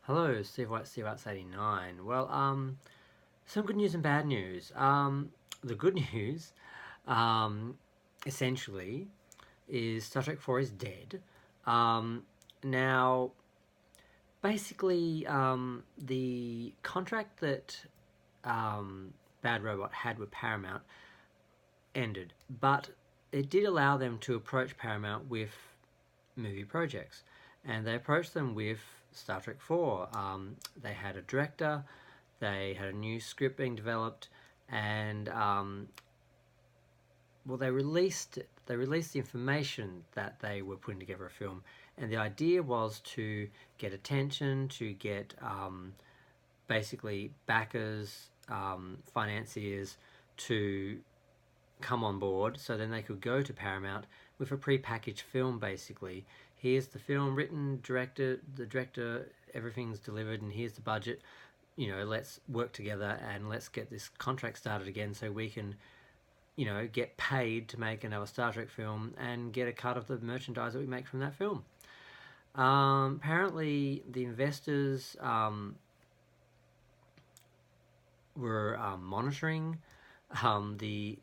Hello, Steve White, Steve White's 89. Some good news and bad news. The good news, um, essentially, is Star Trek 4 is dead. Um, now, basically, the contract that Bad Robot had with Paramount ended, but it did allow them to approach Paramount with movie projects, and they approached them with Star Trek 4. They had a director, they had a new script being developed, and they released it. They released the information that they were putting together a film, and the idea was to get attention, to get basically backers, financiers to come on board, so then they could go to Paramount with a pre-packaged film. Basically, here's the film written, directed, the director, everything's delivered, and here's the budget. Let's work together and let's get this contract started again so we can, get paid to make another Star Trek film and get a cut of the merchandise that we make from that film. Apparently, the investors were monitoring the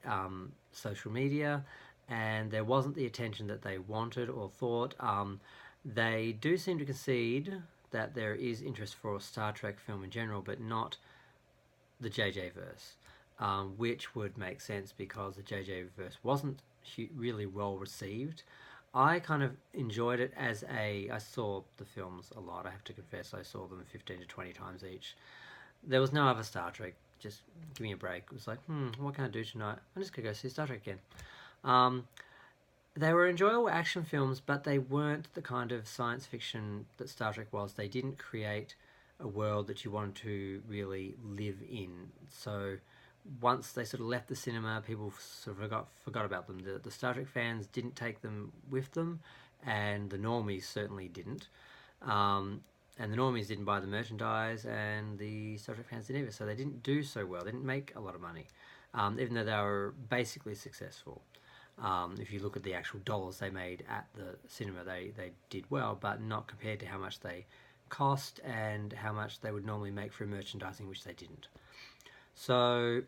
social media, and there wasn't the attention that they wanted or thought. They do seem to concede that there is interest for a Star Trek film in general, but not the JJ verse, which would make sense because the JJ verse wasn't really well received. I kind of enjoyed it I saw the films a lot. I have to confess, I saw them 15 to 20 times each. There was no other Star Trek. Just give me a break. It was like, what can I do tonight? I'm just gonna go see Star Trek again. They were enjoyable action films, but they weren't the kind of science fiction that Star Trek was. They didn't create a world that you wanted to really live in. So once they sort of left the cinema, people sort of forgot about them. The Star Trek fans didn't take them with them, and the normies certainly didn't. And the normies didn't buy the merchandise, and the Star Trek fans didn't either. So they didn't do so well. They didn't make a lot of money, even though they were basically successful. If you look at the actual dollars they made at the cinema, they did well, but not compared to how much they cost and how much they would normally make through merchandising, which they didn't. So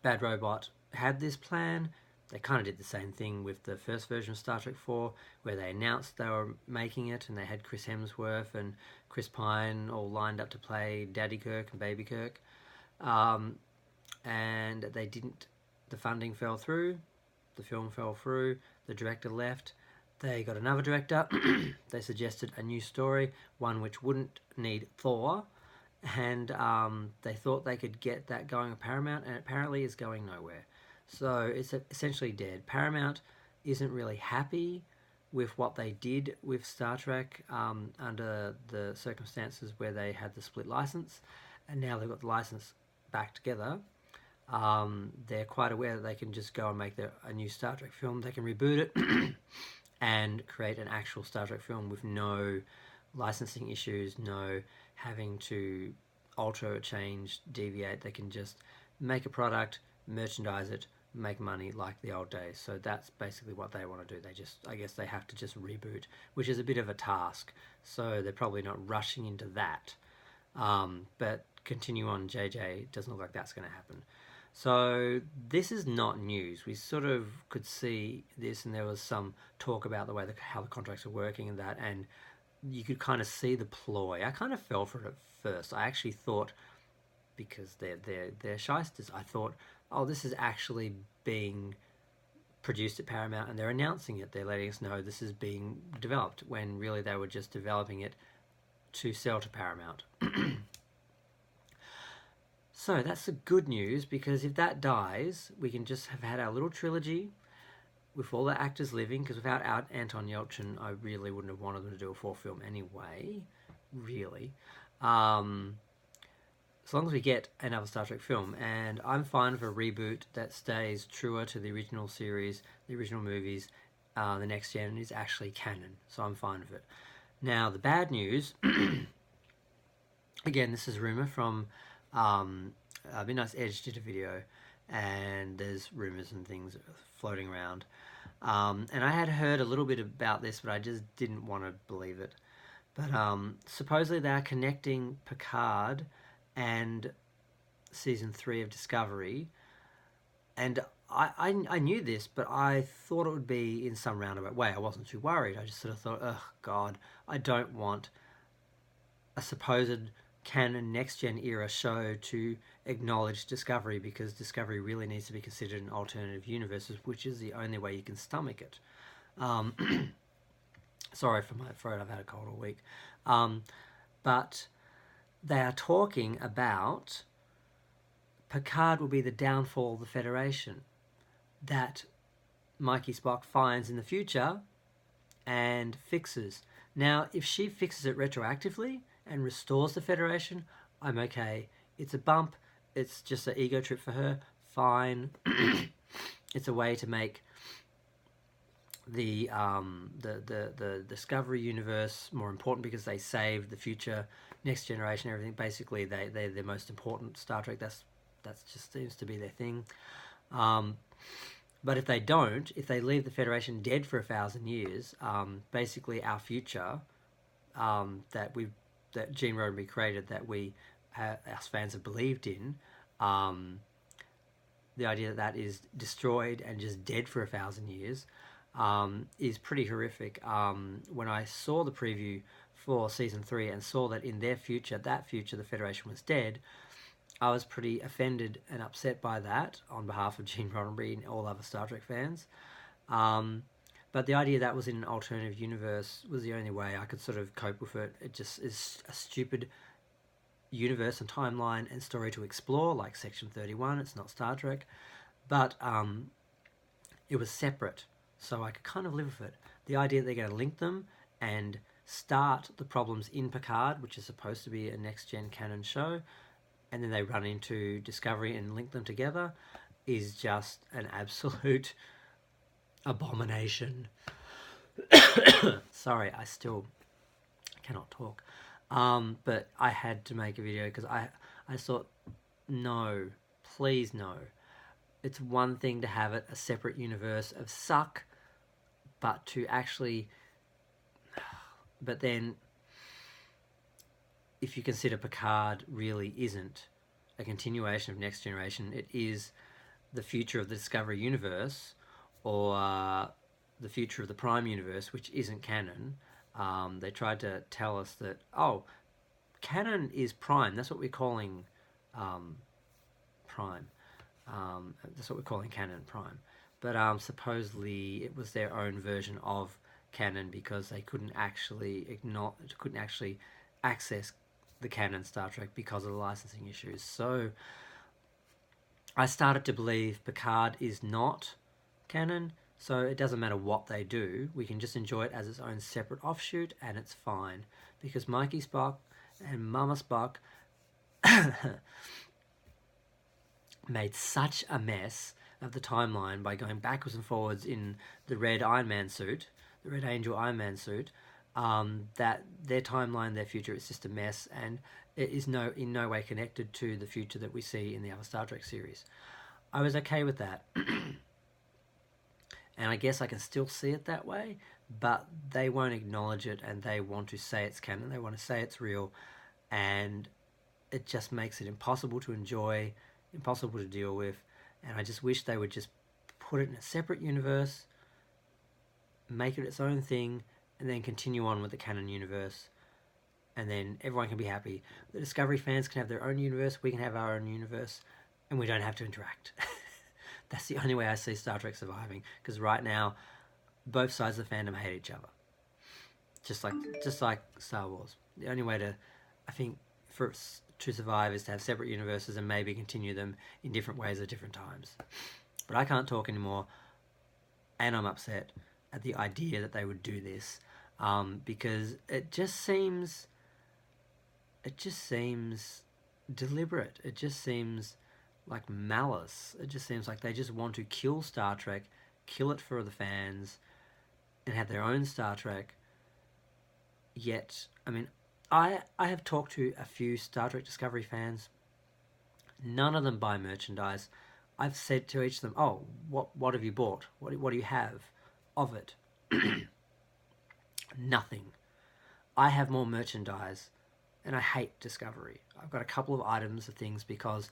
Bad Robot had this plan. They kind of did the same thing with the first version of Star Trek 4, where they announced they were making it, and they had Chris Hemsworth and Chris Pine all lined up to play Daddy Kirk and Baby Kirk. And they didn't. The funding fell through, the film fell through, the director left. They got another director. They suggested a new story, one which wouldn't need Thor, and they thought they could get that going at Paramount, and apparently is going nowhere. So it's essentially dead. Paramount isn't really happy with what they did with Star Trek under the circumstances where they had the split license, and now they've got the license back together. They're quite aware that they can just go and make a new Star Trek film. They can reboot it and create an actual Star Trek film with no licensing issues, no having to alter, change, deviate. They can just make a product, merchandise it, make money like the old days. So that's basically what they want to do. I guess they have to just reboot, which is a bit of a task. So they're probably not rushing into that. But continue on JJ, doesn't look like that's going to happen. So this is not news. We sort of could see this, and there was some talk about the way how the contracts are working and that, and you could kind of see the ploy. I kind of fell for it at first. I actually thought, because they're shysters, I thought, oh, this is actually being produced at Paramount, and they're announcing it. They're letting us know this is being developed, when really they were just developing it to sell to Paramount. So that's the good news, because if that dies, we can just have had our little trilogy with all the actors living, because without Anton Yelchin, I really wouldn't have wanted them to do a fourth film anyway, really. As long as we get another Star Trek film, and I'm fine with a reboot that stays truer to the original series, the original movies. The next gen is actually canon, so I'm fine with it. Now, the bad news, again, this is rumour from Midnight's Edge did a video, and there's rumours and things floating around. And I had heard a little bit about this, but I just didn't want to believe it. But supposedly they are connecting Picard and season 3 of Discovery, and I knew this, but I thought it would be in some roundabout way. I wasn't too worried. I just sort of thought, oh God, I don't want a supposed canon next gen era show to acknowledge Discovery, because Discovery really needs to be considered an alternative universe, which is the only way you can stomach it. Sorry for my throat, I've had a cold all week. But they are talking about Picard will be the downfall of the Federation that Mikey Spock finds in the future and fixes. Now, if she fixes it retroactively and restores the Federation, I'm okay. It's a bump. It's just an ego trip for her. Fine. It's a way to make the Discovery universe more important, because they saved the future, Next Generation, everything. Basically, they're the most important Star Trek. That's just seems to be their thing. But if they don't, if they leave the Federation dead for 1,000 years, basically our future that Gene Roddenberry created, that we us fans have believed in, the idea that is destroyed and just dead for 1,000 years, is pretty horrific. When I saw the preview for season 3 and saw that in their future, the Federation was dead, I was pretty offended and upset by that on behalf of Gene Roddenberry and all other Star Trek fans. But the idea that was in an alternative universe was the only way I could sort of cope with it. It just is a stupid universe and timeline and story to explore, like Section 31. It's not Star Trek. But it was separate, so I could kind of live with it. The idea that they're going to link them and start the problems in Picard, which is supposed to be a next-gen canon show, and then they run into Discovery and link them together, is just an absolute abomination. Sorry, I still cannot talk. But I had to make a video because I thought, no, please no. It's one thing to have it a separate universe of suck, but to actually... But then, if you consider Picard really isn't a continuation of Next Generation, it is the future of the Discovery universe, or the future of the Prime universe, which isn't canon. They tried to tell us that, oh, canon is Prime. That's what we're calling Prime. That's what we're calling canon, Prime. But supposedly it was their own version of canon, because they couldn't actually access the canon Star Trek because of the licensing issues. So I started to believe Picard is not canon, so it doesn't matter what they do. We can just enjoy it as its own separate offshoot, and it's fine, because Mikey Spock and Mama Spock made such a mess of the timeline by going backwards and forwards in the red Iron Man suit, the Red Angel Iron Man suit, that their timeline, their future, is just a mess, and it is in no way connected to the future that we see in the other Star Trek series. I was okay with that. And I guess I can still see it that way, but they won't acknowledge it, and they want to say it's canon, they want to say it's real, and it just makes it impossible to enjoy, impossible to deal with, and I just wish they would just put it in a separate universe, make it its own thing, and then continue on with the canon universe, and then everyone can be happy. The Discovery fans can have their own universe, we can have our own universe, and we don't have to interact. That's the only way I see Star Trek surviving, because right now, both sides of the fandom hate each other. Just like Star Wars. The only way to, I think, for us to survive is to have separate universes and maybe continue them in different ways at different times. But I can't talk anymore, and I'm upset at the idea that they would do this, because it just seems deliberate. It just seems like malice. It just seems like they just want to kill Star Trek, kill it for the fans, and have their own Star Trek. Yet, I mean, I have talked to a few Star Trek Discovery fans. None of them buy merchandise. I've said to each of them, oh, what have you bought? What do you have of it? Nothing. I have more merchandise, and I hate Discovery. I've got a couple of items of things because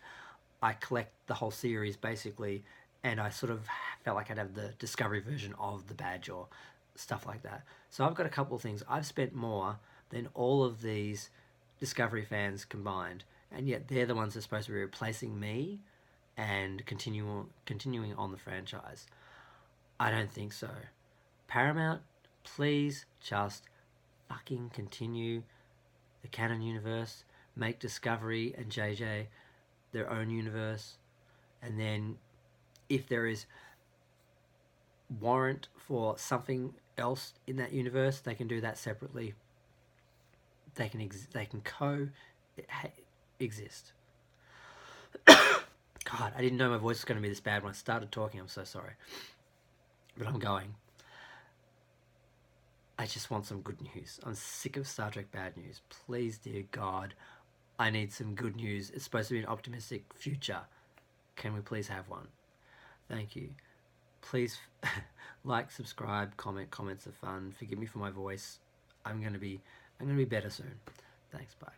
I collect the whole series basically, and I sort of felt like I'd have the Discovery version of the badge or stuff like that. So I've got a couple of things. I've spent more than all of these Discovery fans combined, and yet they're the ones that are supposed to be replacing me and continuing on the franchise. I don't think so. Paramount, please just fucking continue the canon universe, make Discovery and JJ their own universe, and then if there is warrant for something else in that universe, they can do that separately. They can exist. God, I didn't know my voice was going to be this bad when I started talking. I'm so sorry, but I'm going. I just want some good news. I'm sick of Star Trek bad news. Please, dear God, I need some good news. It's supposed to be an optimistic future. Can we please have one? Thank you. Please like, subscribe, comment. Comments are fun. Forgive me for my voice. I'm gonna be better soon. Thanks. Bye.